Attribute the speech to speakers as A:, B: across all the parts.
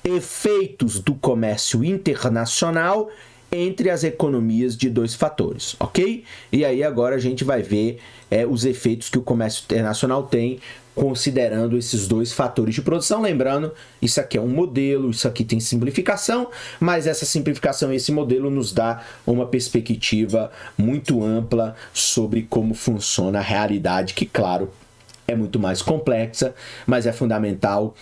A: efeitos do comércio internacional entre as economias de dois fatores, ok? E aí agora a gente vai ver os efeitos que o comércio internacional tem considerando esses dois fatores de produção. Lembrando, isso aqui é um modelo, isso aqui tem simplificação, mas essa simplificação e esse modelo nos dá uma perspectiva muito ampla sobre como funciona a realidade, que, claro, é muito mais complexa, mas é fundamental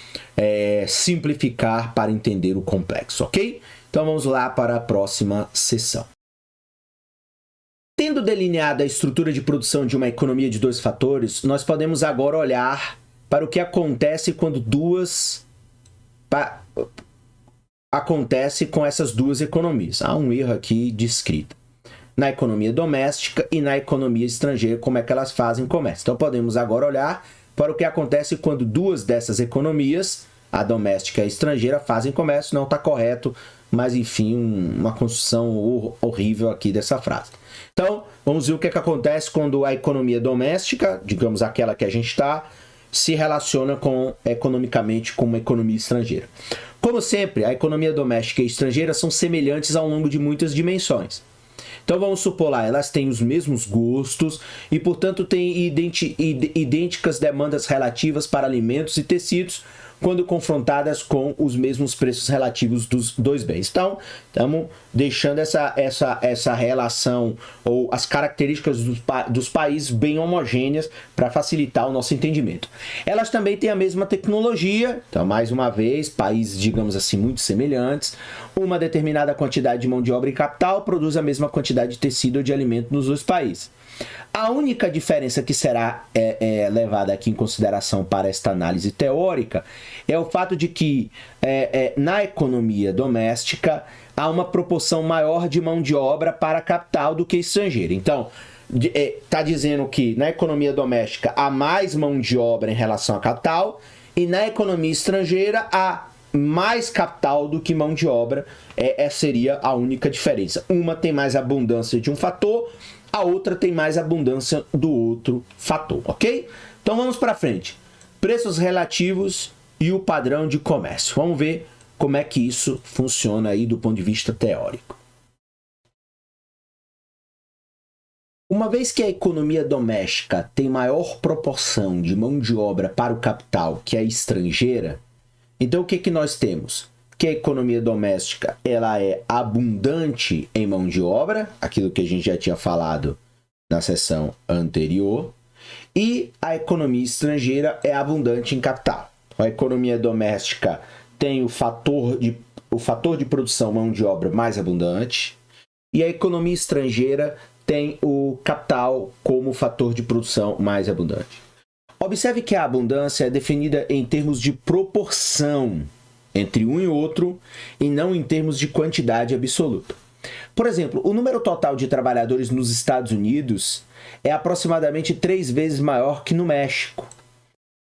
A: simplificar para entender o complexo, ok? Então vamos lá para a próxima sessão. Tendo delineado a estrutura de produção de uma economia de dois fatores, nós podemos agora olhar para o que acontece quando acontece com essas duas economias. Há um erro aqui de escrita. Na economia doméstica e na economia estrangeira, como é que elas fazem comércio. Então podemos agora olhar para o que acontece quando duas dessas economias, a doméstica e a estrangeira, fazem comércio. Não está correto, mas enfim, uma construção horrível aqui dessa frase. Então, vamos ver o que acontece quando a economia doméstica, digamos aquela que a gente está, se relaciona economicamente com uma economia estrangeira. Como sempre, a economia doméstica e estrangeira são semelhantes ao longo de muitas dimensões. Então vamos supor lá, elas têm os mesmos gostos e, portanto, têm idênticas demandas relativas para alimentos e tecidos quando confrontadas com os mesmos preços relativos dos dois bens. Então, estamos deixando essa relação ou as características dos países bem homogêneas para facilitar o nosso entendimento. Elas também têm a mesma tecnologia, então, mais uma vez, países, digamos assim, muito semelhantes. Uma determinada quantidade de mão de obra e capital produz a mesma quantidade de tecido ou de alimento nos dois países. A única diferença que será levada aqui em consideração para esta análise teórica é o fato de que na economia doméstica há uma proporção maior de mão de obra para capital do que estrangeira. Então, está dizendo que na economia doméstica há mais mão de obra em relação a capital e na economia estrangeira há mais capital do que mão de obra. Essa seria a única diferença. Uma tem mais abundância de um fator, a outra tem mais abundância do outro fator, ok? Então vamos para frente. Preços relativos e o padrão de comércio. Vamos ver como é que isso funciona aí do ponto de vista teórico. Uma vez que a economia doméstica tem maior proporção de mão de obra para o capital que a estrangeira, então o que nós temos? Que a economia doméstica ela é abundante em mão de obra, aquilo que a gente já tinha falado na sessão anterior, e a economia estrangeira é abundante em capital. A economia doméstica tem o fator de produção mão de obra mais abundante, e a economia estrangeira tem o capital como fator de produção mais abundante. Observe que a abundância é definida em termos de proporção entre um e outro, e não em termos de quantidade absoluta. Por exemplo, o número total de trabalhadores nos Estados Unidos é aproximadamente 3 vezes maior que no México.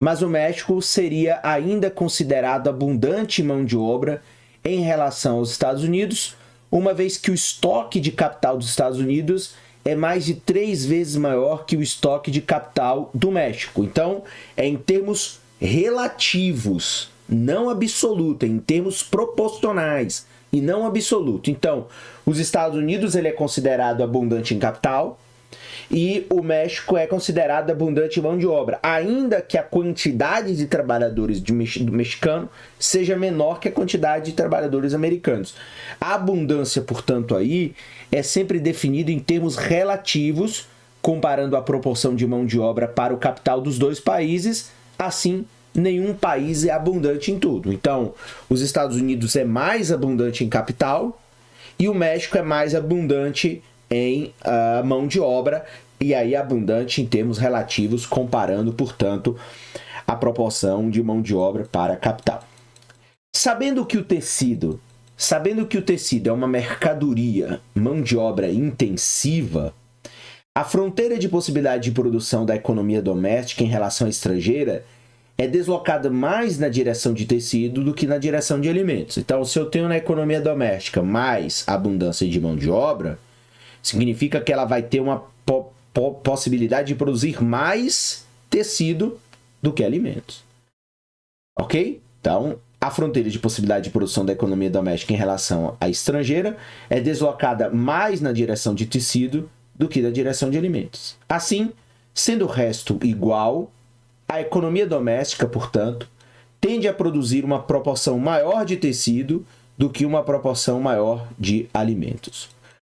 A: Mas o México seria ainda considerado abundante em mão de obra em relação aos Estados Unidos, uma vez que o estoque de capital dos Estados Unidos é mais de 3 vezes maior que o estoque de capital do México. Então, é em termos relativos, não absoluto, em termos proporcionais e não absoluto. Então, os Estados Unidos ele é considerado abundante em capital e o México é considerado abundante em mão de obra, ainda que a quantidade de trabalhadores do mexicano seja menor que a quantidade de trabalhadores americanos. A abundância, portanto, aí é sempre definida em termos relativos, comparando a proporção de mão de obra para o capital dos dois países. Assim, nenhum país é abundante em tudo. Então, os Estados Unidos é mais abundante em capital e o México é mais abundante em mão de obra, e aí abundante em termos relativos, comparando, portanto, a proporção de mão de obra para capital. Sabendo que o tecido é uma mercadoria, mão de obra intensiva, a fronteira de possibilidade de produção da economia doméstica em relação à estrangeira é deslocada mais na direção de tecido do que na direção de alimentos. Então, se eu tenho na economia doméstica mais abundância de mão de obra, significa que ela vai ter uma possibilidade de produzir mais tecido do que alimentos. Ok? Então, a fronteira de possibilidade de produção da economia doméstica em relação à estrangeira é deslocada mais na direção de tecido do que na direção de alimentos. Assim, sendo o resto igual, a economia doméstica, portanto, tende a produzir uma proporção maior de tecido do que uma proporção maior de alimentos.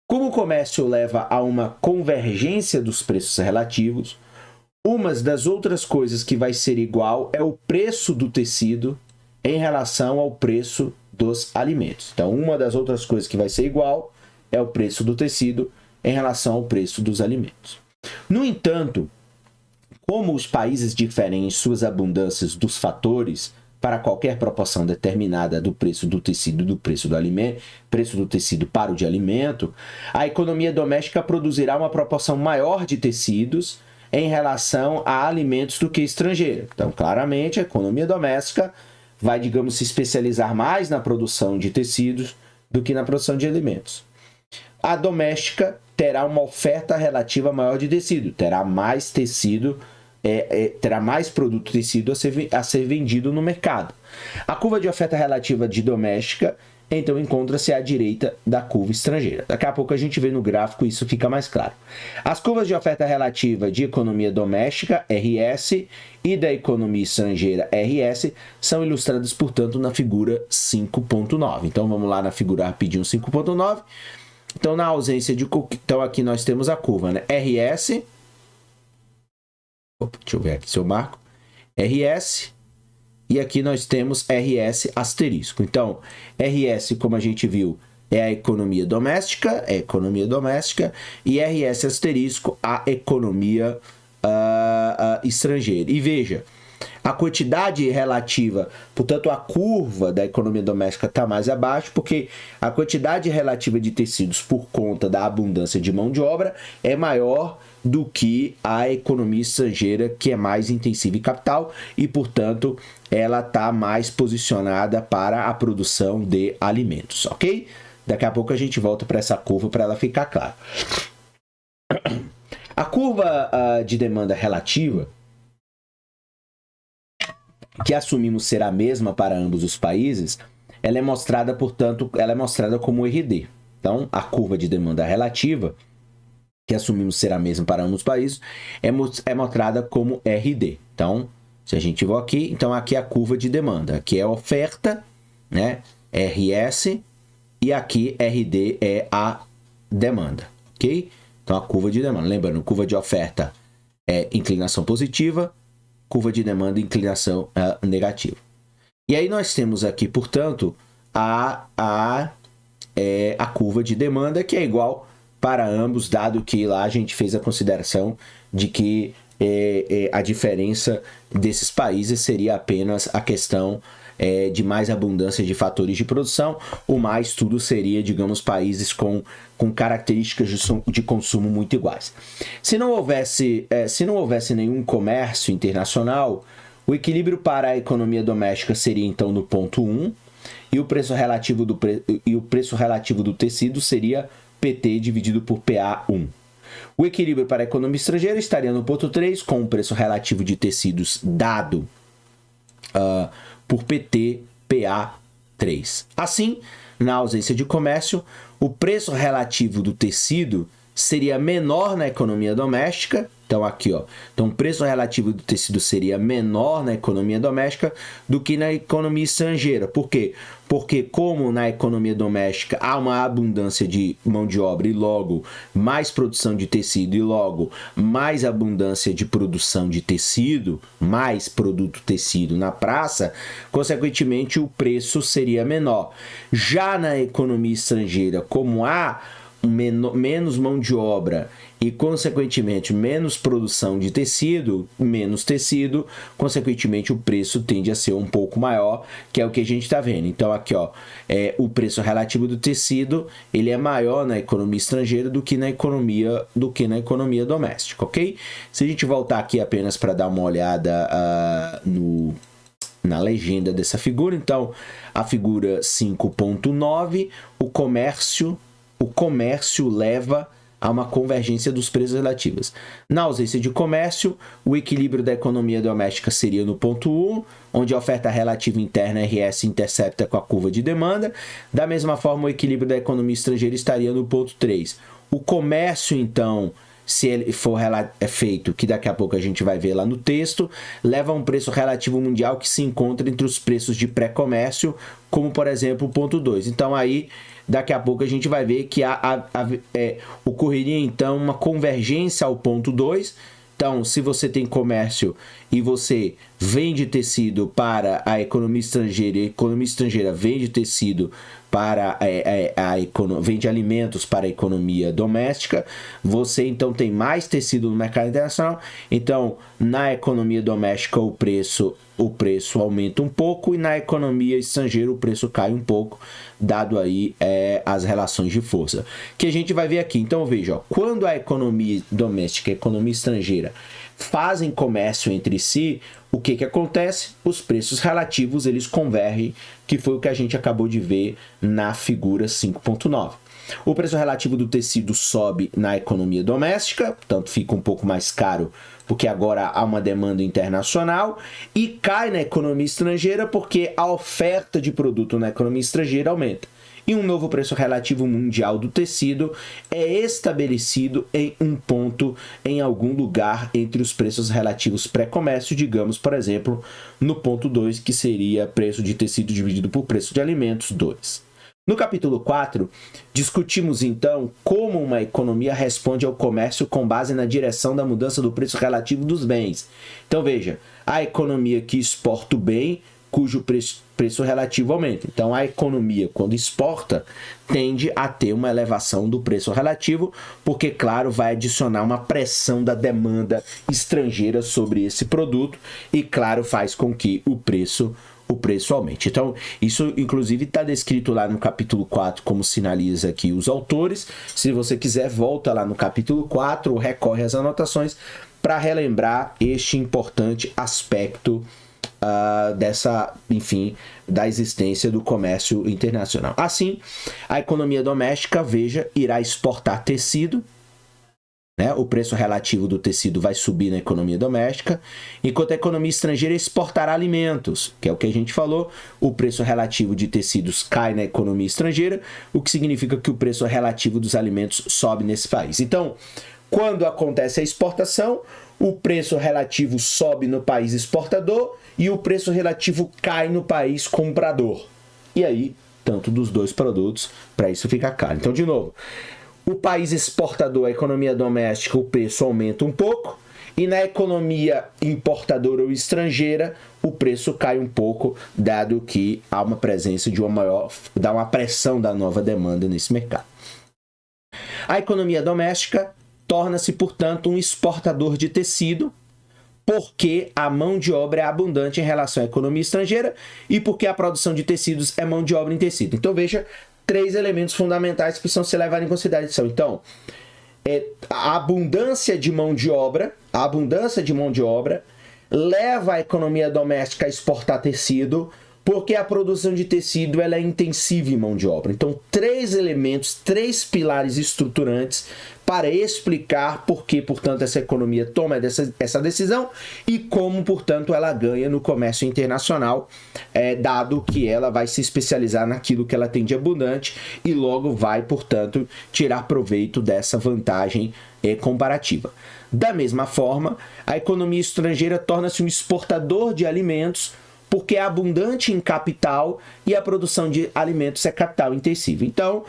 A: Como o comércio leva a uma convergência dos preços relativos, uma das outras coisas que vai ser igual é o preço do tecido em relação ao preço dos alimentos. Então, uma das outras coisas que vai ser igual é o preço do tecido em relação ao preço dos alimentos. No entanto, como os países diferem em suas abundâncias dos fatores para qualquer proporção determinada do preço do tecido e do preço do alimento, preço do tecido para o de alimento, a economia doméstica produzirá uma proporção maior de tecidos em relação a alimentos do que estrangeira. Então, claramente, a economia doméstica vai, digamos, se especializar mais na produção de tecidos do que na produção de alimentos. A doméstica terá uma oferta relativa maior de tecido, terá mais tecido, terá mais produto tecido a ser vendido no mercado. A curva de oferta relativa de doméstica, então, encontra-se à direita da curva estrangeira. Daqui a pouco a gente vê no gráfico, isso fica mais claro. As curvas de oferta relativa de economia doméstica, RS, e da economia estrangeira, RS, são ilustradas, portanto, na figura 5.9. Então, vamos lá na figura rapidinho 5.9. Então, na ausência de... Então, aqui nós temos a curva, né? RS... Opa, deixa eu ver aqui se eu marco. RS... E aqui nós temos RS asterisco. Então, RS, como a gente viu, é a economia doméstica, e RS asterisco, a economia estrangeira. E veja, a quantidade relativa, portanto, a curva da economia doméstica está mais abaixo, porque a quantidade relativa de tecidos por conta da abundância de mão de obra é maior do que a economia estrangeira, que é mais intensiva em capital e, portanto, ela está mais posicionada para a produção de alimentos, ok? Daqui a pouco a gente volta para essa curva para ela ficar clara. A curva de demanda relativa, que assumimos ser a mesma para ambos os países, ela é mostrada, portanto, como RD. Então, a curva de demanda relativa, que assumimos ser a mesma para ambos os países, é mostrada como RD. Então, se a gente for aqui, então aqui é a curva de demanda. Aqui é a oferta, né? RS, e aqui RD é a demanda, ok? Então, a curva de demanda. Lembrando, curva de oferta é inclinação positiva, curva de demanda inclinação negativa. E aí nós temos aqui, portanto, a curva de demanda, que é igual para ambos, dado que lá a gente fez a consideração de que a diferença desses países seria apenas a questão de mais abundância de fatores de produção, ou mais tudo seria, digamos, países com características de consumo muito iguais. Se não houvesse nenhum comércio internacional, o equilíbrio para a economia doméstica seria então no ponto 1, e o preço relativo do tecido seria PT dividido por PA1. O equilíbrio para a economia estrangeira estaria no ponto 3, com o preço relativo de tecidos dado por PT PA3. Assim, na ausência de comércio, o preço relativo do tecido seria menor na economia doméstica. Então, aqui, ó. Então, o preço relativo do tecido seria menor na economia doméstica do que na economia estrangeira. Por quê? Porque, como na economia doméstica há uma abundância de mão de obra e, logo, mais produção de tecido e, logo, mais abundância de produção de tecido, mais produto tecido na praça, consequentemente, o preço seria menor. Já na economia estrangeira, como há menos mão de obra e, consequentemente, menos produção de tecido, menos tecido, consequentemente, o preço tende a ser um pouco maior, que é o que a gente está vendo. Então, aqui, ó, o preço relativo do tecido, ele é maior na economia estrangeira do que na economia doméstica, ok? Se a gente voltar aqui apenas para dar uma olhada na legenda dessa figura, então, a figura 5.9, o comércio leva há uma convergência dos preços relativos. Na ausência de comércio, o equilíbrio da economia doméstica seria no ponto 1, onde a oferta relativa interna RS intercepta com a curva de demanda. Da mesma forma, o equilíbrio da economia estrangeira estaria no ponto 3. O comércio, então, se ele for feito, que daqui a pouco a gente vai ver lá no texto, leva a um preço relativo mundial que se encontra entre os preços de pré-comércio, como, por exemplo, o ponto 2. Então, aí, daqui a pouco a gente vai ver que ocorreria, então, uma convergência ao ponto 2. Então, se você tem comércio e você vende tecido para a economia estrangeira, e a economia estrangeira vende tecido para vende alimentos para a economia doméstica, você então tem mais tecido no mercado internacional. Então, na economia doméstica o preço aumenta um pouco e na economia estrangeira o preço cai um pouco, dado aí as relações de força que a gente vai ver aqui. Então, veja, quando a economia doméstica e a economia estrangeira fazem comércio entre si, o que acontece? Os preços relativos eles convergem, que foi o que a gente acabou de ver na figura 5.9. O preço relativo do tecido sobe na economia doméstica, portanto fica um pouco mais caro porque agora há uma demanda internacional, e cai na economia estrangeira porque a oferta de produto na economia estrangeira aumenta. E um novo preço relativo mundial do tecido é estabelecido em um ponto, em algum lugar entre os preços relativos pré-comércio, digamos, por exemplo, no ponto 2, que seria preço de tecido dividido por preço de alimentos, 2. No capítulo 4, discutimos então como uma economia responde ao comércio com base na direção da mudança do preço relativo dos bens. Então veja, a economia que exporta o bem, cujo preço relativo aumenta. Então, a economia, quando exporta, tende a ter uma elevação do preço relativo, porque, claro, vai adicionar uma pressão da demanda estrangeira sobre esse produto e, claro, faz com que o preço aumente. Então, isso, inclusive, está descrito lá no capítulo 4, como sinaliza aqui os autores. Se você quiser, volta lá no capítulo 4 ou recorre às anotações para relembrar este importante aspecto da existência do comércio internacional. Assim, a economia doméstica, veja, irá exportar tecido, né? O preço relativo do tecido vai subir na economia doméstica, enquanto a economia estrangeira exportará alimentos, que é o que a gente falou, o preço relativo de tecidos cai na economia estrangeira, o que significa que o preço relativo dos alimentos sobe nesse país. Então, quando acontece a exportação, o preço relativo sobe no país exportador e o preço relativo cai no país comprador. E aí, tanto dos dois produtos, para isso fica caro. Então, de novo, o país exportador, a economia doméstica, o preço aumenta um pouco, e na economia importadora ou estrangeira, o preço cai um pouco, dado que há uma presença de dá uma pressão da nova demanda nesse mercado. A economia doméstica torna-se, portanto, um exportador de tecido, porque a mão de obra é abundante em relação à economia estrangeira e porque a produção de tecidos é mão de obra em tecido. Então, veja, 3 elementos fundamentais que precisam ser levados em consideração. Então, a abundância de mão de obra leva a economia doméstica a exportar tecido, porque a produção de tecido ela é intensiva em mão de obra. Então, 3 elementos, 3 pilares estruturantes para explicar por que, portanto, essa economia toma essa decisão e como, portanto, ela ganha no comércio internacional, dado que ela vai se especializar naquilo que ela tem de abundante e logo vai, portanto, tirar proveito dessa vantagem comparativa. Da mesma forma, a economia estrangeira torna-se um exportador de alimentos, porque é abundante em capital e a produção de alimentos é capital intensivo. Então,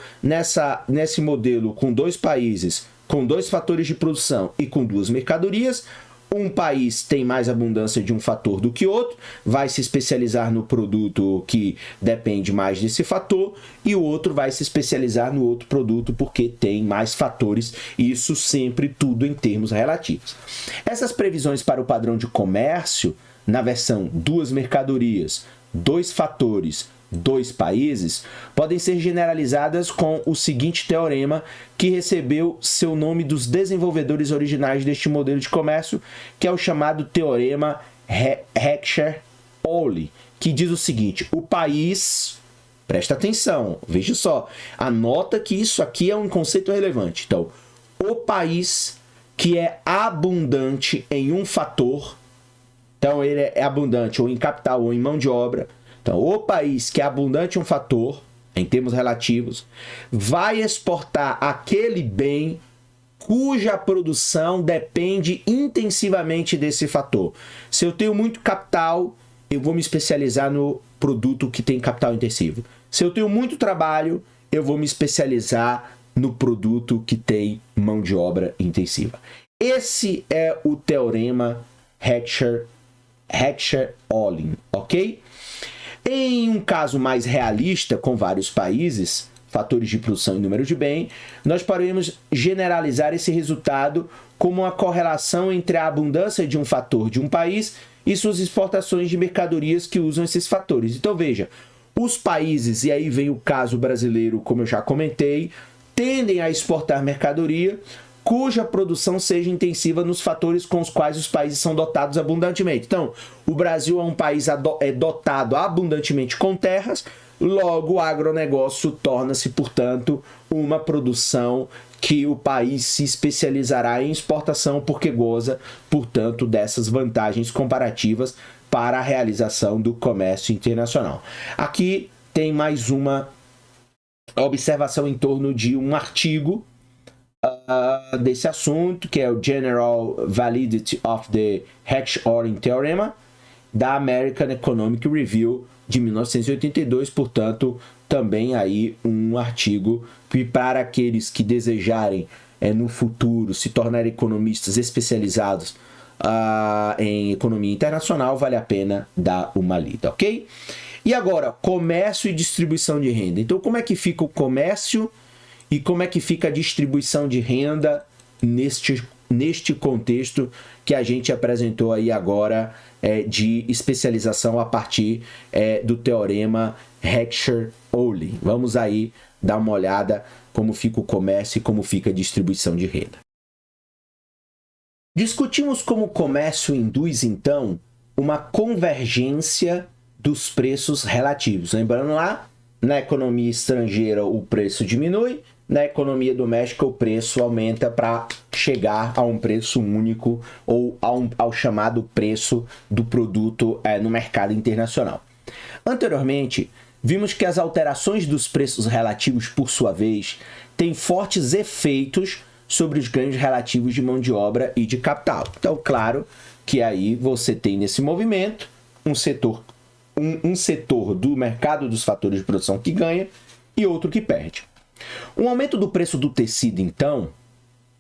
A: nesse modelo com 2 países, com 2 fatores de produção e com 2 mercadorias, um país tem mais abundância de um fator do que outro, vai se especializar no produto que depende mais desse fator, e o outro vai se especializar no outro produto porque tem mais fatores, e isso sempre tudo em termos relativos. Essas previsões para o padrão de comércio, na versão 2 mercadorias, 2 fatores, 2 países, podem ser generalizadas com o seguinte teorema, que recebeu seu nome dos desenvolvedores originais deste modelo de comércio, que é o chamado teorema Heckscher-Ohle, que diz o seguinte: o país, presta atenção, veja só, anota que isso aqui é um conceito relevante. Então, o país que é abundante em um fator. Então, ele é abundante ou em capital ou em mão de obra. Então, o país que é abundante em um fator, em termos relativos, vai exportar aquele bem cuja produção depende intensivamente desse fator. Se eu tenho muito capital, eu vou me especializar no produto que tem capital intensivo. Se eu tenho muito trabalho, eu vou me especializar no produto que tem mão de obra intensiva. Esse é o teorema Heckscher-Ohlin, ok? Em um caso mais realista, com vários países, fatores de produção e número de bem, nós podemos generalizar esse resultado como uma correlação entre a abundância de um fator de um país e suas exportações de mercadorias que usam esses fatores. Então veja, os países, e aí vem o caso brasileiro, como eu já comentei, tendem a exportar mercadoria cuja produção seja intensiva nos fatores com os quais os países são dotados abundantemente. Então, o Brasil é um país dotado abundantemente com terras, logo o agronegócio torna-se, portanto, uma produção que o país se especializará em exportação porque goza, portanto, dessas vantagens comparativas para a realização do comércio internacional. Aqui tem mais uma observação em torno de um artigo desse assunto, que é o General Validity of the Heckscher-Ohlin Theorem, da American Economic Review de 1982, portanto, também aí um artigo que para aqueles que desejarem no futuro se tornarem economistas especializados em economia internacional, vale a pena dar uma lida, ok? E agora, comércio e distribuição de renda. Então, como é que fica o comércio e como é que fica a distribuição de renda neste contexto que a gente apresentou aí agora de especialização a partir do teorema Heckscher-Ohlin. Vamos aí dar uma olhada como fica o comércio e como fica a distribuição de renda. Discutimos como o comércio induz, então, uma convergência dos preços relativos. Lembrando lá, na economia estrangeira o preço diminui, na economia doméstica o preço aumenta para chegar a um preço único ou ao chamado preço do produto no mercado internacional. Anteriormente, vimos que as alterações dos preços relativos, por sua vez, têm fortes efeitos sobre os ganhos relativos de mão de obra e de capital. Então, claro que aí você tem nesse movimento um setor do mercado dos fatores de produção que ganha e outro que perde. Um aumento do preço do tecido, então,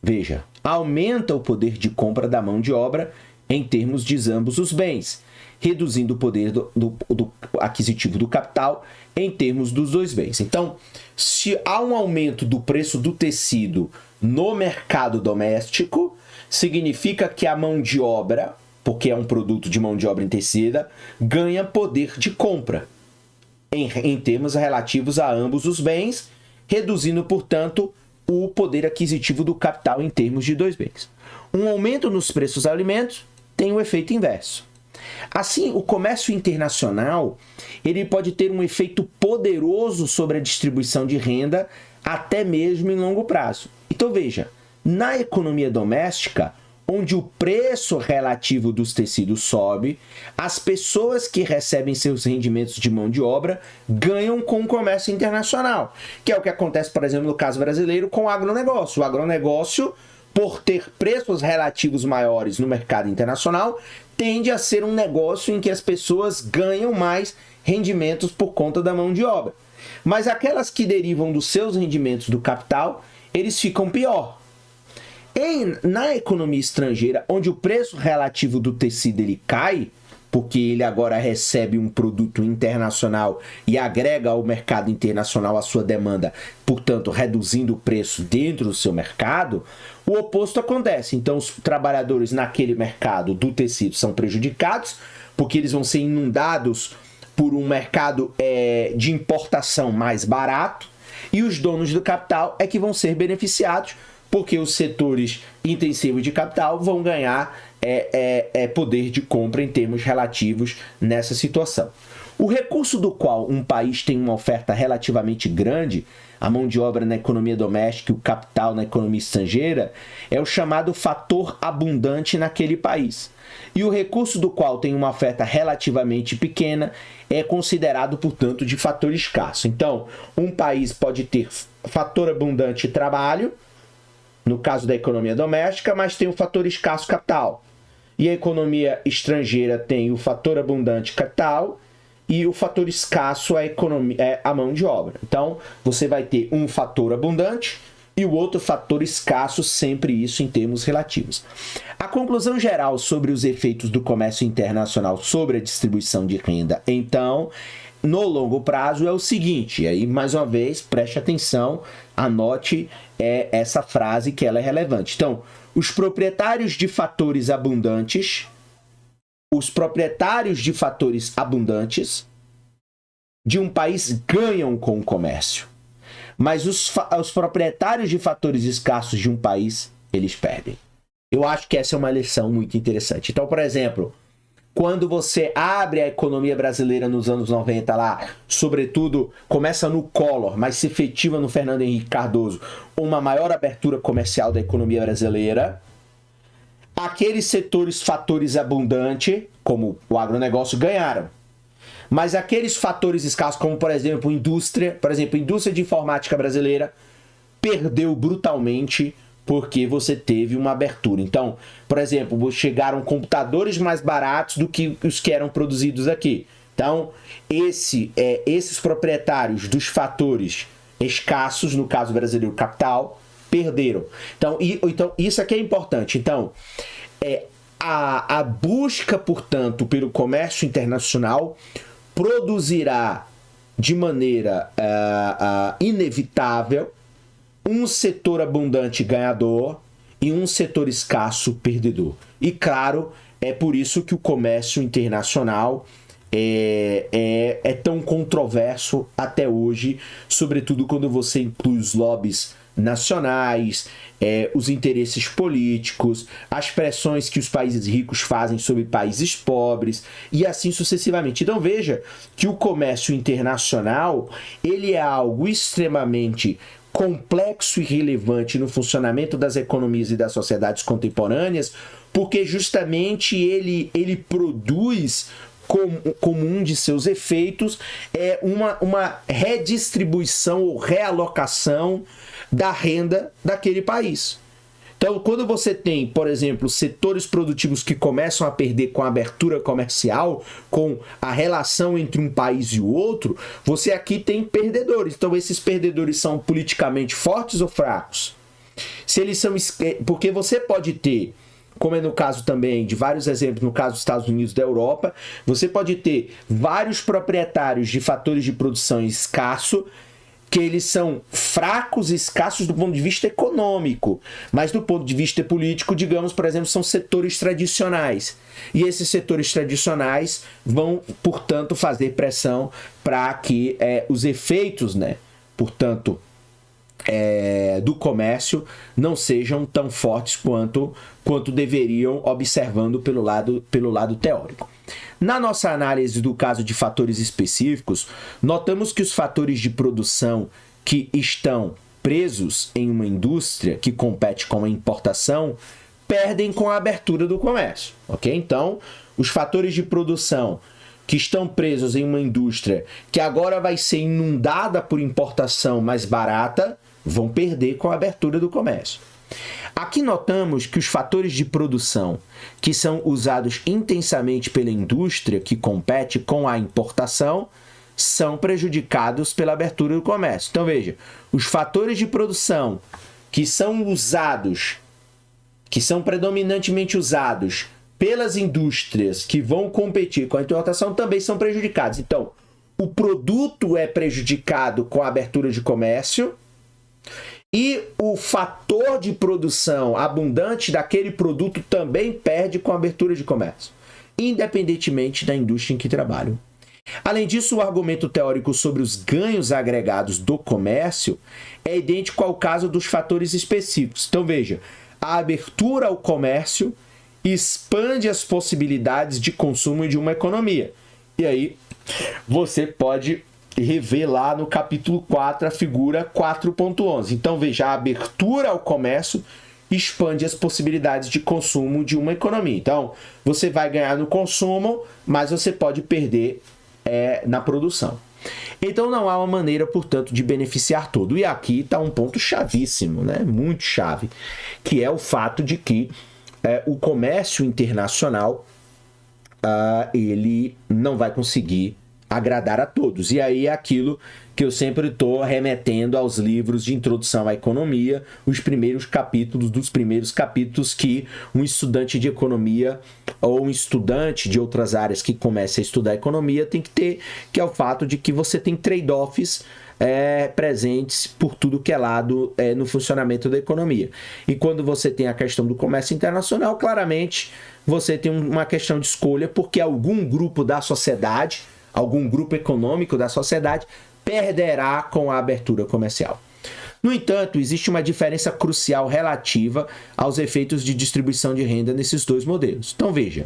A: veja, aumenta o poder de compra da mão de obra em termos de ambos os bens, reduzindo o poder do aquisitivo do capital em termos dos dois bens. Então, se há um aumento do preço do tecido no mercado doméstico, significa que a mão de obra, porque é um produto de mão de obra em tecida, ganha poder de compra em termos relativos a ambos os bens, reduzindo, portanto, o poder aquisitivo do capital em termos de dois bens. Um aumento nos preços dos alimentos tem o efeito inverso. Assim, o comércio internacional ele pode ter um efeito poderoso sobre a distribuição de renda, até mesmo em longo prazo. Então veja, na economia doméstica, onde o preço relativo dos tecidos sobe, as pessoas que recebem seus rendimentos de mão de obra ganham com o comércio internacional, que é o que acontece, por exemplo, no caso brasileiro com o agronegócio. O agronegócio, por ter preços relativos maiores no mercado internacional, tende a ser um negócio em que as pessoas ganham mais rendimentos por conta da mão de obra. Mas aquelas que derivam dos seus rendimentos do capital, eles ficam pior. Na economia estrangeira, onde o preço relativo do tecido ele cai, porque ele agora recebe um produto internacional e agrega ao mercado internacional a sua demanda, portanto, reduzindo o preço dentro do seu mercado, o oposto acontece. Então, os trabalhadores naquele mercado do tecido são prejudicados, porque eles vão ser inundados por um mercado de importação mais barato, e os donos do capital é que vão ser beneficiados, porque os setores intensivos de capital vão ganhar poder de compra em termos relativos nessa situação. O recurso do qual um país tem uma oferta relativamente grande, a mão de obra na economia doméstica e o capital na economia estrangeira, é o chamado fator abundante naquele país. E o recurso do qual tem uma oferta relativamente pequena é considerado, portanto, de fator escasso. Então, um país pode ter fator abundante trabalho, no caso da economia doméstica, mas tem o fator escasso capital. E a economia estrangeira tem o fator abundante capital e o fator escasso a mão de obra. Então, você vai ter um fator abundante e o outro fator escasso, sempre isso em termos relativos. A conclusão geral sobre os efeitos do comércio internacional sobre a distribuição de renda, então, no longo prazo é o seguinte, e aí, mais uma vez, preste atenção, anote essa frase que ela é relevante. Então, os proprietários de fatores abundantes de um país ganham com o comércio, mas os proprietários de fatores escassos de um país, eles perdem. Eu acho que essa é uma lição muito interessante. Então, por exemplo, quando você abre a economia brasileira nos anos 90 lá, sobretudo começa no Collor, mas se efetiva no Fernando Henrique Cardoso, uma maior abertura comercial da economia brasileira, aqueles fatores abundantes, como o agronegócio, ganharam. Mas aqueles fatores escassos, como por exemplo, a indústria de informática brasileira, perdeu brutalmente porque você teve uma abertura. Então, por exemplo, chegaram computadores mais baratos do que os que eram produzidos aqui. Então, esses proprietários dos fatores escassos, no caso brasileiro capital, perderam. Então, isso aqui é importante. Então, a busca, portanto, pelo comércio internacional produzirá de maneira inevitável um setor abundante ganhador e um setor escasso perdedor. E claro, é por isso que o comércio internacional é tão controverso até hoje, sobretudo quando você inclui os lobbies nacionais, os interesses políticos, as pressões que os países ricos fazem sobre países pobres e assim sucessivamente. Então veja que o comércio internacional ele é algo extremamente complexo e relevante no funcionamento das economias e das sociedades contemporâneas, porque justamente ele produz como um de seus efeitos uma redistribuição ou realocação da renda daquele país. Então, quando você tem, por exemplo, setores produtivos que começam a perder com a abertura comercial, com a relação entre um país e o outro, você aqui tem perdedores. Então, esses perdedores são politicamente fortes ou fracos? Se eles são, porque você pode ter, como é no caso também de vários exemplos, no caso dos Estados Unidos da Europa, você pode ter vários proprietários de fatores de produção escasso, que eles são fracos e escassos do ponto de vista econômico, mas do ponto de vista político, digamos, por exemplo, são setores tradicionais. E esses setores tradicionais vão, portanto, fazer pressão para que os efeitos, portanto, do comércio não sejam tão fortes quanto deveriam, observando pelo lado teórico. Na nossa análise do caso de fatores específicos, notamos que os fatores de produção que estão presos em uma indústria que compete com a importação perdem com a abertura do comércio, ok? Então, os fatores de produção que estão presos em uma indústria que agora vai ser inundada por importação mais barata vão perder com a abertura do comércio. Aqui notamos que os fatores de produção que são usados intensamente pela indústria que compete com a importação são prejudicados pela abertura do comércio. Então veja, os fatores de produção que são predominantemente usados pelas indústrias que vão competir com a importação também são prejudicados. Então, o produto é prejudicado com a abertura de comércio e o fator de produção abundante daquele produto também perde com a abertura de comércio, independentemente da indústria em que trabalham. Além disso, o argumento teórico sobre os ganhos agregados do comércio é idêntico ao caso dos fatores específicos. Então veja, a abertura ao comércio expande as possibilidades de consumo de uma economia. E aí você pode rever lá no capítulo 4 a figura 4.11. Então veja, a abertura ao comércio expande as possibilidades de consumo de uma economia. Então você vai ganhar no consumo, mas você pode perder na produção. Então não há uma maneira, portanto, de beneficiar todo. E aqui está um ponto chavíssimo, né? Muito chave, que é o fato de que o comércio internacional ele não vai conseguir agradar a todos. E aí é aquilo que eu sempre estou remetendo aos livros de introdução à economia, os primeiros capítulos que um estudante de economia ou um estudante de outras áreas que comece a estudar economia tem que ter, que é o fato de que você tem trade-offs presentes por tudo que é lado no funcionamento da economia. E quando você tem a questão do comércio internacional, claramente você tem uma questão de escolha, porque algum grupo da sociedade, algum grupo econômico da sociedade perderá com a abertura comercial. No entanto, existe uma diferença crucial relativa aos efeitos de distribuição de renda nesses dois modelos. Então veja,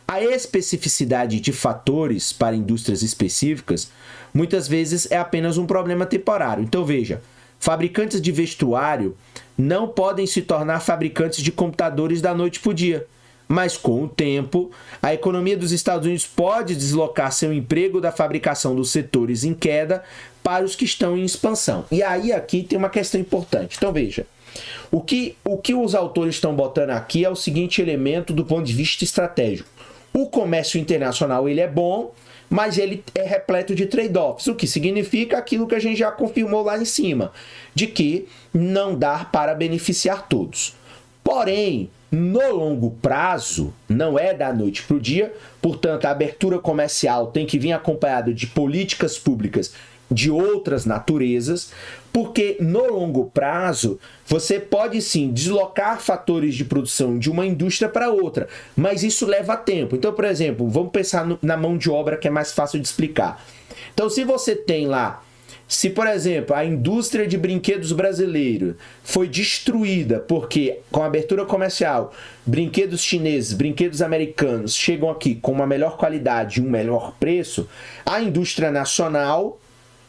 A: a especificidade de fatores para indústrias específicas muitas vezes é apenas um problema temporário. Então veja, fabricantes de vestuário não podem se tornar fabricantes de computadores da noite para o dia. Mas com o tempo, a economia dos Estados Unidos pode deslocar seu emprego da fabricação dos setores em queda para os que estão em expansão. E aí aqui tem uma questão importante. Então veja, o que os autores estão botando aqui é o seguinte elemento do ponto de vista estratégico. O comércio internacional ele é bom, mas ele é repleto de trade-offs, o que significa aquilo que a gente já confirmou lá em cima, de que não dá para beneficiar todos. Porém, no longo prazo, não é da noite para o dia, portanto, a abertura comercial tem que vir acompanhada de políticas públicas de outras naturezas, porque no longo prazo você pode sim deslocar fatores de produção de uma indústria para outra, mas isso leva tempo. Então, por exemplo, vamos pensar na mão de obra, que é mais fácil de explicar. Então, se você tem lá, se, por exemplo, a indústria de brinquedos brasileira foi destruída porque, com a abertura comercial, brinquedos chineses, brinquedos americanos chegam aqui com uma melhor qualidade e um melhor preço, a indústria nacional,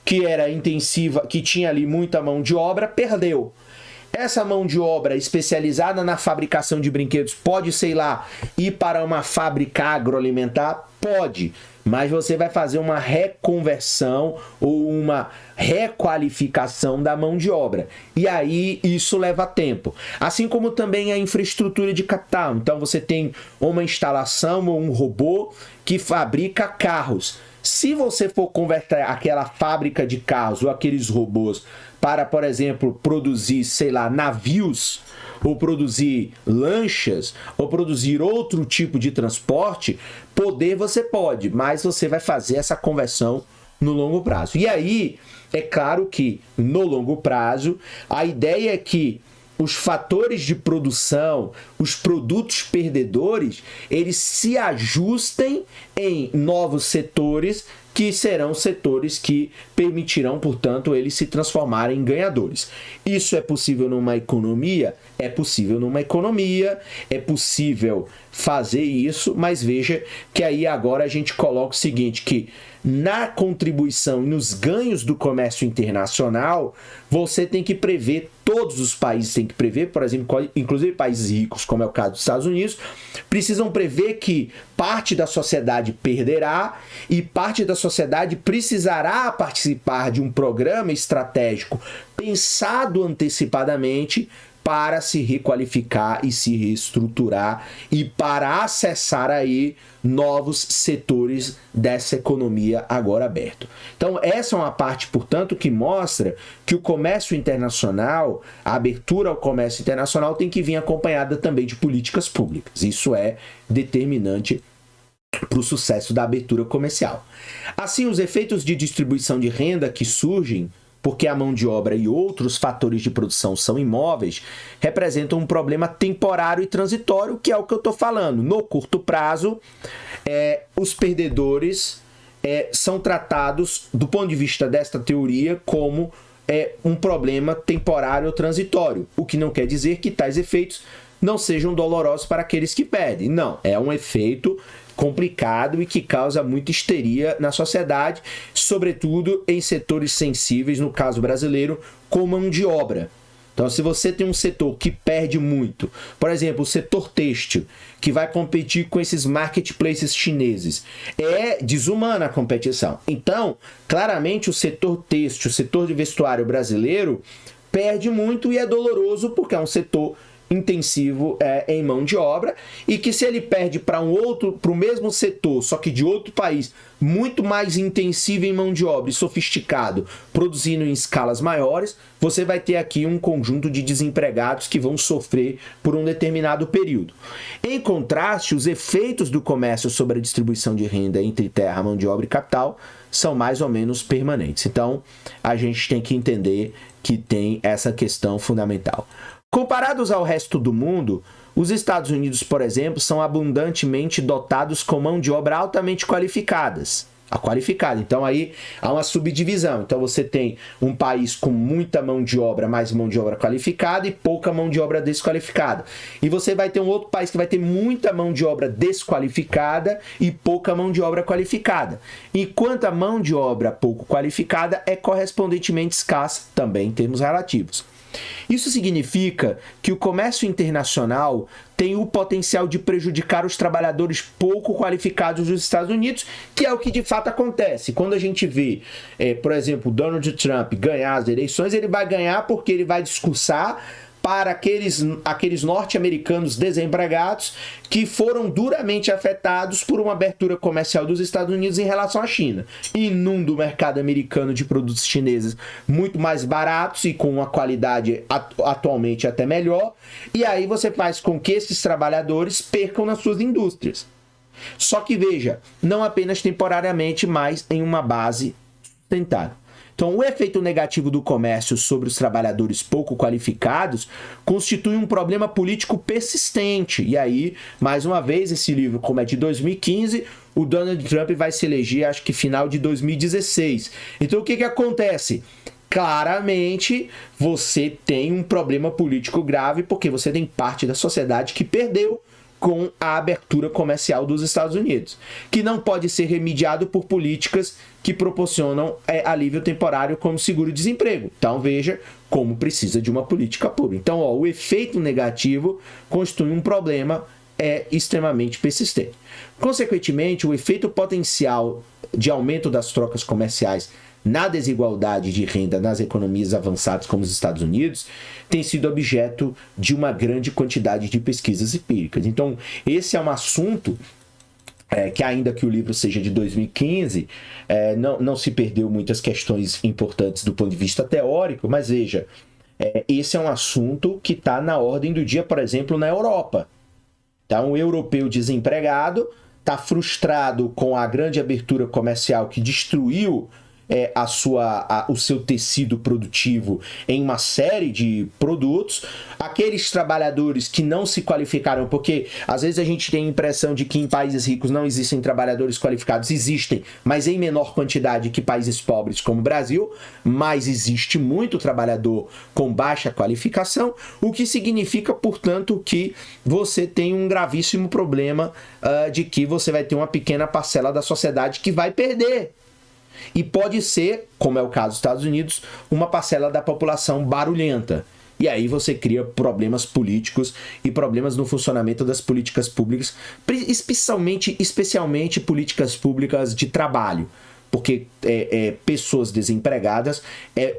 A: que era intensiva, que tinha ali muita mão de obra, perdeu. Essa mão de obra especializada na fabricação de brinquedos pode, sei lá, ir para uma fábrica agroalimentar? Pode. Mas você vai fazer uma reconversão ou uma requalificação da mão de obra. E aí isso leva tempo. Assim como também a infraestrutura de capital. Então você tem uma instalação ou um robô que fabrica carros. Se você for converter aquela fábrica de carros ou aqueles robôs para, por exemplo, produzir, sei lá, navios, ou produzir lanchas, ou produzir outro tipo de transporte, poder você pode, mas você vai fazer essa conversão no longo prazo. E aí, é claro que no longo prazo, a ideia é que os fatores de produção, os produtos perdedores, eles se ajustem em novos setores que serão setores que permitirão, portanto, eles se transformarem em ganhadores. Isso é possível numa economia? É possível numa economia, é possível fazer isso, mas veja que aí agora a gente coloca o seguinte, que na contribuição e nos ganhos do comércio internacional, você tem que prever, todos os países têm que prever, por exemplo, inclusive países ricos, como é o caso dos Estados Unidos, precisam prever que parte da sociedade perderá e parte da sociedade precisará participar de um programa estratégico pensado antecipadamente para se requalificar e se reestruturar e para acessar aí novos setores dessa economia agora aberto. Então essa é uma parte, portanto, que mostra que o comércio internacional, a abertura ao comércio internacional tem que vir acompanhada também de políticas públicas. Isso é determinante para o sucesso da abertura comercial. Assim, os efeitos de distribuição de renda que surgem porque a mão de obra e outros fatores de produção são imóveis, representam um problema temporário e transitório, que é o que eu estou falando. No curto prazo, os perdedores são tratados, do ponto de vista desta teoria, como um problema temporário ou transitório, o que não quer dizer que tais efeitos não sejam dolorosos para aqueles que perdem. Não, é um efeito complicado e que causa muita histeria na sociedade, sobretudo em setores sensíveis, no caso brasileiro, com mão de obra. Então, se você tem um setor que perde muito, por exemplo, o setor têxtil, que vai competir com esses marketplaces chineses, é desumana a competição. Então, claramente, o setor têxtil, o setor de vestuário brasileiro, perde muito e é doloroso porque é um setor intensivo em mão de obra, e que se ele perde para o mesmo setor, só que de outro país, muito mais intensivo em mão de obra e sofisticado, produzindo em escalas maiores, você vai ter aqui um conjunto de desempregados que vão sofrer por um determinado período. Em contraste, os efeitos do comércio sobre a distribuição de renda entre terra, mão de obra e capital são mais ou menos permanentes. Então, a gente tem que entender que tem essa questão fundamental. Comparados ao resto do mundo, os Estados Unidos, por exemplo, são abundantemente dotados com mão de obra altamente qualificadas. Então aí há uma subdivisão. Então você tem um país com muita mão de obra, mais mão de obra qualificada, e pouca mão de obra desqualificada. E você vai ter um outro país que vai ter muita mão de obra desqualificada e pouca mão de obra qualificada. Enquanto a mão de obra pouco qualificada é correspondentemente escassa, também em termos relativos. Isso significa que o comércio internacional tem o potencial de prejudicar os trabalhadores pouco qualificados dos Estados Unidos, que é o que de fato acontece. Quando a gente vê, por exemplo, Donald Trump ganhar as eleições, ele vai ganhar porque ele vai discursar para aqueles norte-americanos desempregados que foram duramente afetados por uma abertura comercial dos Estados Unidos em relação à China. Inunda o mercado americano de produtos chineses muito mais baratos e com uma qualidade atualmente até melhor, e aí você faz com que esses trabalhadores percam nas suas indústrias. Só que veja, não apenas temporariamente, mas em uma base sustentável. Então, o efeito negativo do comércio sobre os trabalhadores pouco qualificados constitui um problema político persistente. E aí, mais uma vez, esse livro, como é de 2015, o Donald Trump vai se eleger, acho que final de 2016. Então, o que acontece? Claramente, você tem um problema político grave, porque você tem parte da sociedade que perdeu com a abertura comercial dos Estados Unidos, que não pode ser remediado por políticas que proporcionam alívio temporário como seguro-desemprego. Então veja como precisa de uma política pública. Então o efeito negativo constitui um problema extremamente persistente. Consequentemente, o efeito potencial de aumento das trocas comerciais na desigualdade de renda nas economias avançadas como os Estados Unidos tem sido objeto de uma grande quantidade de pesquisas empíricas. Então, esse é um assunto que, ainda que o livro seja de 2015, não se perdeu muitas questões importantes do ponto de vista teórico, mas veja, esse é um assunto que está na ordem do dia, por exemplo, na Europa. Então, o europeu desempregado está frustrado com a grande abertura comercial que destruiu o seu tecido produtivo em uma série de produtos. Aqueles trabalhadores que não se qualificaram, porque às vezes a gente tem a impressão de que em países ricos não existem trabalhadores qualificados. Existem, mas em menor quantidade que países pobres como o Brasil, mas existe muito trabalhador com baixa qualificação, o que significa, portanto, que você tem um gravíssimo problema de que você vai ter uma pequena parcela da sociedade que vai perder. E pode ser, como é o caso dos Estados Unidos, uma parcela da população barulhenta. E aí você cria problemas políticos e problemas no funcionamento das políticas públicas, especialmente políticas públicas de trabalho. Porque pessoas desempregadas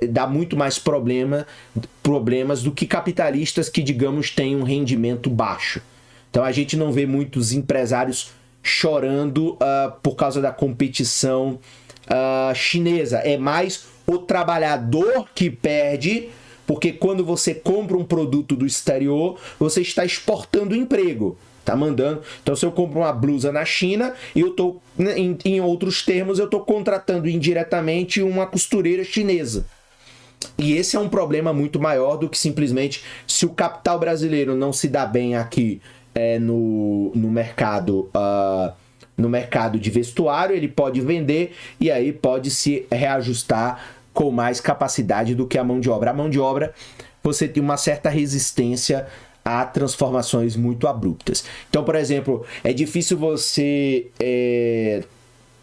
A: dá muito mais problemas do que capitalistas que, digamos, têm um rendimento baixo. Então a gente não vê muitos empresários chorando por causa da competição chinesa. É mais o trabalhador que perde, porque quando você compra um produto do exterior, você está exportando emprego, tá mandando. Então, se eu compro uma blusa na China, eu tô, em outros termos, eu tô contratando indiretamente uma costureira chinesa. E esse é um problema muito maior do que simplesmente se o capital brasileiro não se dá bem aqui no mercado. No mercado de vestuário, ele pode vender e aí pode se reajustar com mais capacidade do que a mão de obra. A mão de obra, você tem uma certa resistência a transformações muito abruptas. Então, por exemplo, é difícil você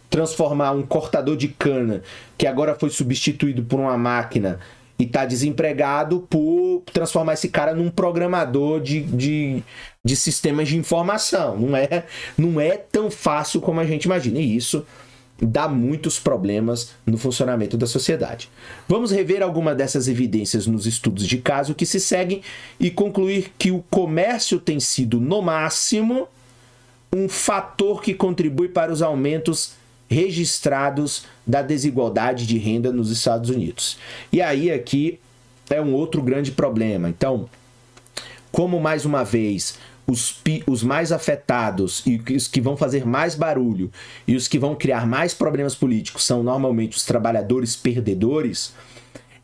A: transformar um cortador de cana que agora foi substituído por uma máquina e está desempregado, por transformar esse cara num programador de sistemas de informação. Não é tão fácil como a gente imagina. E isso dá muitos problemas no funcionamento da sociedade. Vamos rever alguma dessas evidências nos estudos de caso que se seguem e concluir que o comércio tem sido, no máximo, um fator que contribui para os aumentos registrados da desigualdade de renda nos Estados Unidos. E aí aqui é um outro grande problema. Então, como mais uma vez os mais afetados e os que vão fazer mais barulho e os que vão criar mais problemas políticos são normalmente os trabalhadores perdedores,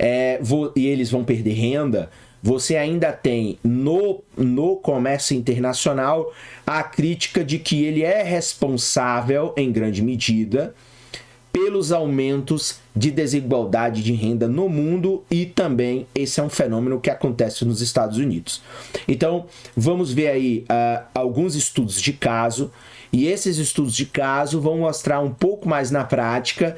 A: e eles vão perder renda, você ainda tem no comércio internacional a crítica de que ele é responsável, em grande medida, pelos aumentos de desigualdade de renda no mundo, e também esse é um fenômeno que acontece nos Estados Unidos. Então, vamos ver aí alguns estudos de caso, e esses estudos de caso vão mostrar um pouco mais na prática